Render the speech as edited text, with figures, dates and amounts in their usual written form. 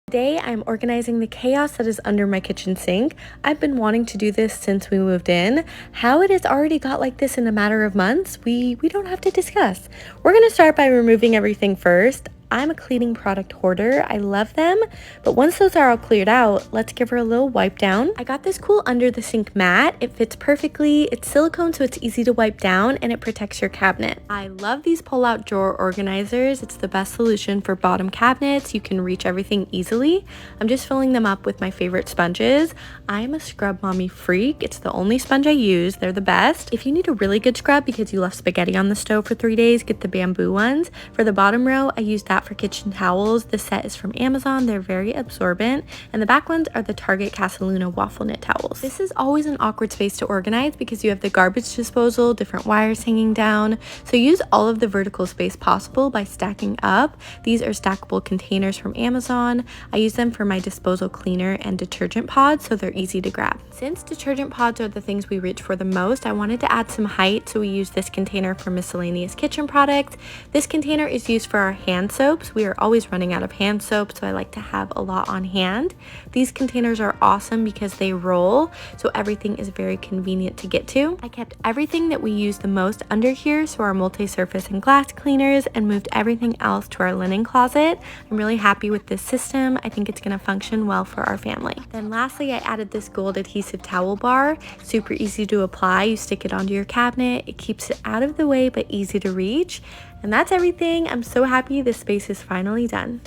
Today, I'm organizing the chaos that is under my kitchen sink. I've been wanting to do this since we moved in. How it has already got like this in a matter of months, we don't have to discuss. We're gonna start by removing everything first. I'm a cleaning product hoarder. I love them, but once those are all cleared out, let's give her a little wipe down. I got this cool under the sink mat. It fits perfectly. It's silicone, so it's easy to wipe down, and it protects your cabinet. I love these pull-out drawer organizers. It's the best solution for bottom cabinets. You can reach everything easily. I'm just filling them up with my favorite sponges. I'm a scrub mommy freak. It's the only sponge I use. They're the best. If you need a really good scrub because you left spaghetti on the stove for 3 days, get the bamboo ones. For the bottom row, I use that for kitchen towels. This set is from Amazon. They're very absorbent, and the back ones are the Target Casaluna waffle knit towels. This is always an awkward space to organize because you have the garbage disposal, different wires hanging down, so use all of the vertical space possible by stacking up. These are stackable containers from Amazon. I use them for my disposal cleaner and detergent pods, so they're easy to grab. Since detergent pods are the things we reach for the most, I wanted to add some height, so we use this container for miscellaneous kitchen products. This container is used for our hand soaps. We are always running out of hand soap, so I like to have a lot on hand. These containers are awesome because they roll, so everything is very convenient to get to. I kept everything that we use the most under here, so our multi-surface and glass cleaners, and moved everything else to our linen closet. I'm really happy with this system. I think it's going to function well for our family. Then lastly, I added this gold adhesive towel bar. Super easy to apply. You stick it onto your cabinet. It keeps it out of the way but easy to reach. And that's everything. I'm so happy this space is finally done.